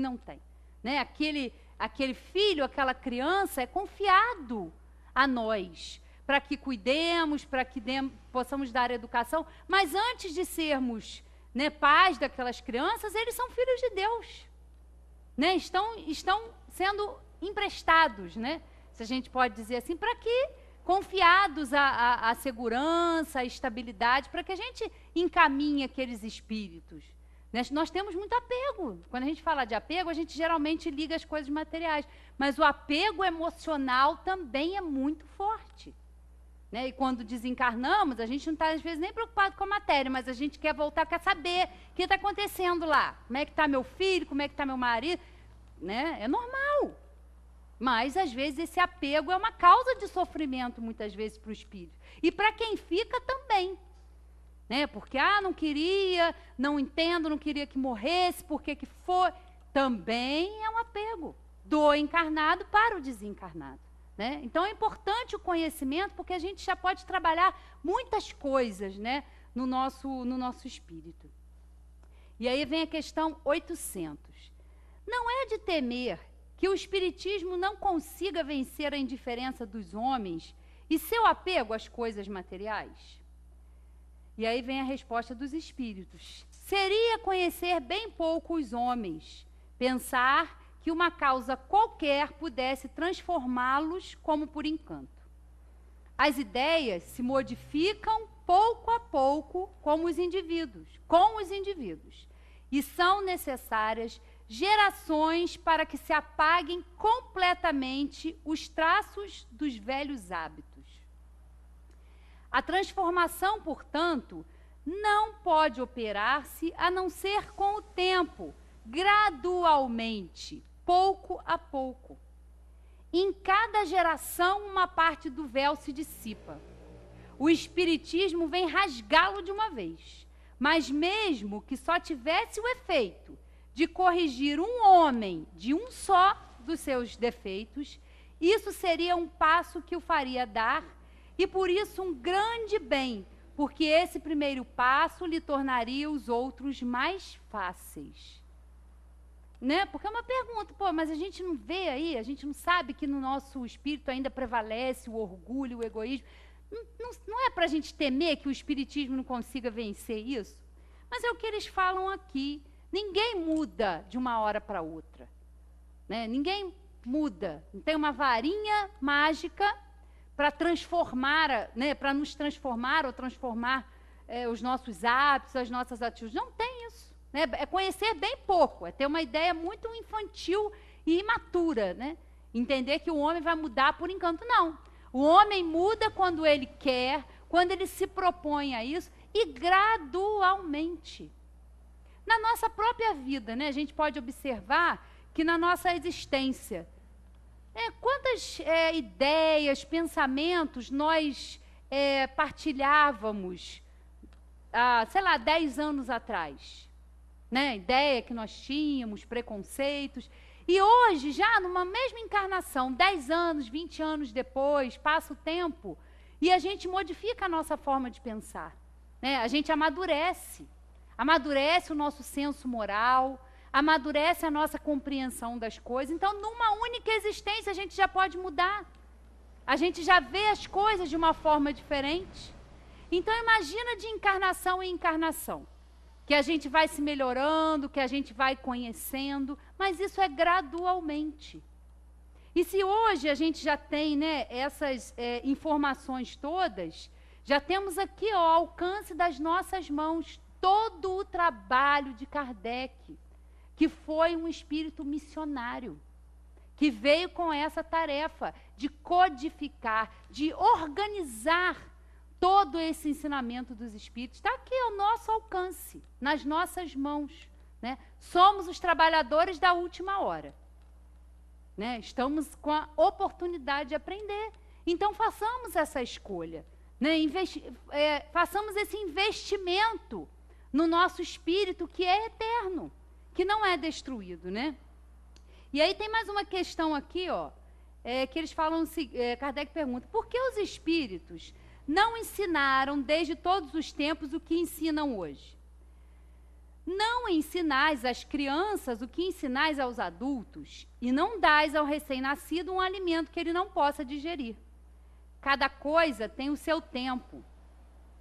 não tem. Né? Aquele filho, aquela criança é confiado a nós, para que cuidemos, para que possamos dar educação, mas antes de sermos, né, pais daquelas crianças, eles são filhos de Deus. Né? Estão sendo emprestados, né? Se a gente pode dizer assim, para que confiados à segurança, à estabilidade, para que a gente encaminhe aqueles espíritos. Nós temos muito apego. Quando a gente fala de apego, a gente geralmente liga as coisas materiais. Mas o apego emocional também é muito forte. Né? E quando desencarnamos, a gente não está, às vezes, nem preocupado com a matéria, mas a gente quer voltar, quer saber o que está acontecendo lá. Como é que está meu filho, como é que está meu marido. Né? É normal. Mas, às vezes, esse apego é uma causa de sofrimento, muitas vezes, para o espírito. E para quem fica também. Né? Porque, não queria, não entendo, não queria que morresse, por que foi? Também é um apego do encarnado para o desencarnado. Né? Então, é importante o conhecimento, porque a gente já pode trabalhar muitas coisas, né, no nosso espírito. E aí vem a questão 800. Não é de temer que o espiritismo não consiga vencer a indiferença dos homens e seu apego às coisas materiais? E aí vem a resposta dos espíritos. Seria conhecer bem pouco os homens, pensar que uma causa qualquer pudesse transformá-los como por encanto. As ideias se modificam pouco a pouco com os indivíduos, e são necessárias gerações para que se apaguem completamente os traços dos velhos hábitos. A transformação, portanto, não pode operar-se a não ser com o tempo, gradualmente, pouco a pouco. Em cada geração, uma parte do véu se dissipa. O espiritismo vem rasgá-lo de uma vez. Mas mesmo que só tivesse o efeito de corrigir um homem de um só dos seus defeitos, isso seria um passo que o faria dar, e por isso um grande bem, porque esse primeiro passo lhe tornaria os outros mais fáceis. Né? Porque é uma pergunta, pô, mas a gente não vê aí, a gente não sabe que no nosso espírito ainda prevalece o orgulho, o egoísmo. Não é para a gente temer que o espiritismo não consiga vencer isso? Mas é o que eles falam aqui. Ninguém muda de uma hora para outra. Né? Ninguém muda. Não tem uma varinha mágica para transformar, né, para nos transformar ou transformar os nossos hábitos, as nossas atitudes. Não tem isso. Né? É conhecer bem pouco, é ter uma ideia muito infantil e imatura. Né? Entender que o homem vai mudar por encanto. Não. O homem muda quando ele quer, quando ele se propõe a isso, e gradualmente. Na nossa própria vida, né, a gente pode observar que na nossa existência, quantas ideias, pensamentos nós partilhávamos há, sei lá, 10 anos atrás. Né? Ideia que nós tínhamos, preconceitos. E hoje, já numa mesma encarnação, 10 anos, 20 anos depois, passa o tempo, e a gente modifica a nossa forma de pensar. Né? A gente amadurece. Amadurece o nosso senso moral, amadurece a nossa compreensão das coisas. Então, numa única existência, a gente já pode mudar. A gente já vê as coisas de uma forma diferente. Então, imagina de encarnação em encarnação. Que a gente vai se melhorando, que a gente vai conhecendo, mas isso é gradualmente. E se hoje a gente já tem, né, essas informações todas, já temos aqui ao alcance das nossas mãos todo o trabalho de Kardec, que foi um espírito missionário, que veio com essa tarefa de codificar, de organizar todo esse ensinamento dos espíritos. Está aqui ao nosso alcance, nas nossas mãos. Né? Somos os trabalhadores da última hora. Né? Estamos com a oportunidade de aprender. Então, façamos essa escolha. Né? Façamos esse investimento no nosso espírito, que é eterno, que não é destruído. Né? E aí tem mais uma questão aqui, ó, que eles falam, Kardec pergunta, por que os espíritos não ensinaram desde todos os tempos o que ensinam hoje? Não ensinais às crianças o que ensinais aos adultos, e não dais ao recém-nascido um alimento que ele não possa digerir. Cada coisa tem o seu tempo.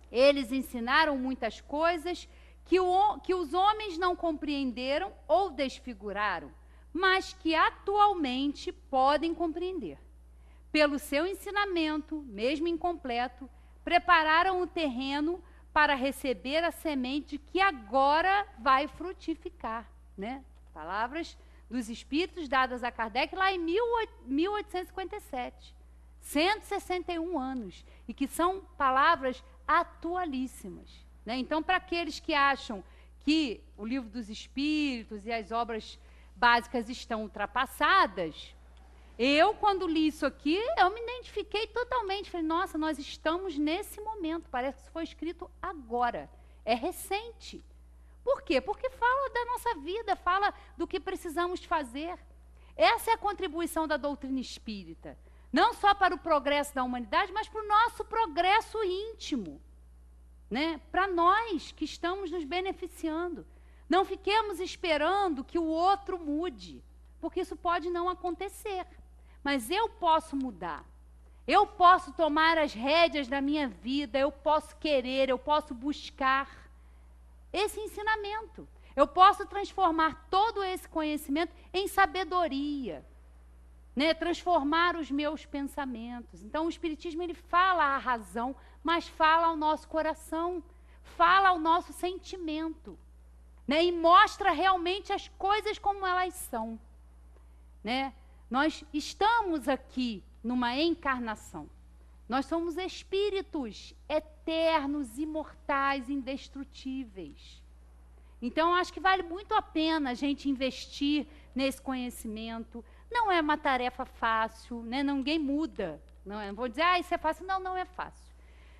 Eles ensinaram muitas coisas que os homens não compreenderam ou desfiguraram, mas que atualmente podem compreender. Pelo seu ensinamento, mesmo incompleto, prepararam o terreno para receber a semente que agora vai frutificar. Né? Palavras dos espíritos dadas a Kardec lá em 1857. 161 anos. E que são palavras atualíssimas. Né? Então, para aqueles que acham que o Livro dos Espíritos e as obras básicas estão ultrapassadas, eu, quando li isso aqui, eu me identifiquei totalmente. Falei, nossa, nós estamos nesse momento. Parece que foi escrito agora. É recente. Por quê? Porque fala da nossa vida, fala do que precisamos fazer. Essa é a contribuição da doutrina espírita. Não só para o progresso da humanidade, mas para o nosso progresso íntimo. Né? Para nós que estamos nos beneficiando. Não fiquemos esperando que o outro mude, porque isso pode não acontecer. Mas eu posso mudar. Eu posso tomar as rédeas da minha vida, eu posso querer, eu posso buscar esse ensinamento. Eu posso transformar todo esse conhecimento em sabedoria, né? Transformar os meus pensamentos. Então, o Espiritismo, ele fala a razão, mas fala ao nosso coração, fala ao nosso sentimento, né? E mostra realmente as coisas como elas são, né? Nós estamos aqui numa encarnação. Nós somos espíritos eternos, imortais, indestrutíveis. Então, acho que vale muito a pena a gente investir nesse conhecimento. Não é uma tarefa fácil, né? Ninguém muda. Não vou dizer, isso é fácil. Não, não é fácil.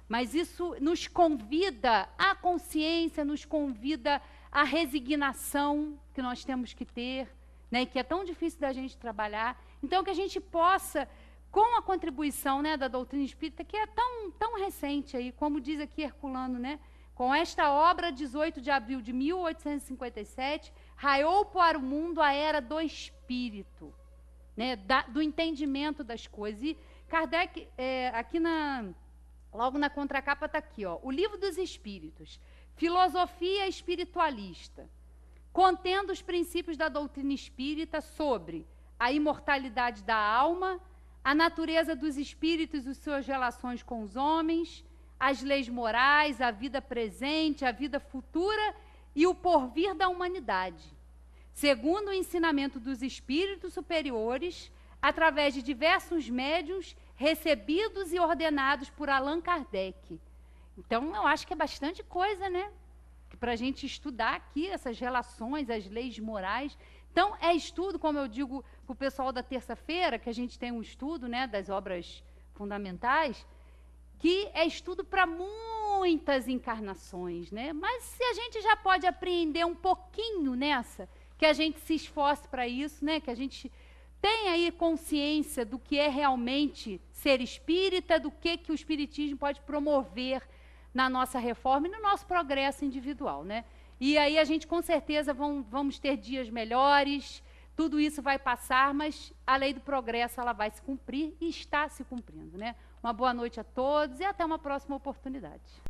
Mas isso nos convida à consciência, nos convida à resignação que nós temos que ter, né? Que é tão difícil da gente trabalhar. Então, que a gente possa, com a contribuição, né, da doutrina espírita, que é tão recente aí, como diz aqui Herculano, né? Com esta obra, 18 de abril de 1857, raiou para o mundo a era do espírito, né? Do entendimento das coisas. E Kardec, aqui logo na contracapa está aqui, ó, o Livro dos Espíritos, filosofia espiritualista, contendo os princípios da doutrina espírita sobre a imortalidade da alma, a natureza dos espíritos e suas relações com os homens, as leis morais, a vida presente, a vida futura e o porvir da humanidade, segundo o ensinamento dos espíritos superiores, através de diversos médiuns recebidos e ordenados por Allan Kardec. Então, eu acho que é bastante coisa, né? Para a gente estudar aqui essas relações, as leis morais. Então, é estudo, como eu digo para o pessoal da terça-feira, que a gente tem um estudo, né, das obras fundamentais, que é estudo para muitas encarnações, né? Mas se a gente já pode apreender um pouquinho nessa, que a gente se esforce para isso, né? Que a gente tenha aí consciência do que é realmente ser espírita, do que o espiritismo pode promover na nossa reforma e no nosso progresso individual, né? E aí a gente, com certeza, vamos ter dias melhores, tudo isso vai passar, mas a lei do progresso, ela vai se cumprir e está se cumprindo, né? Uma boa noite a todos e até uma próxima oportunidade.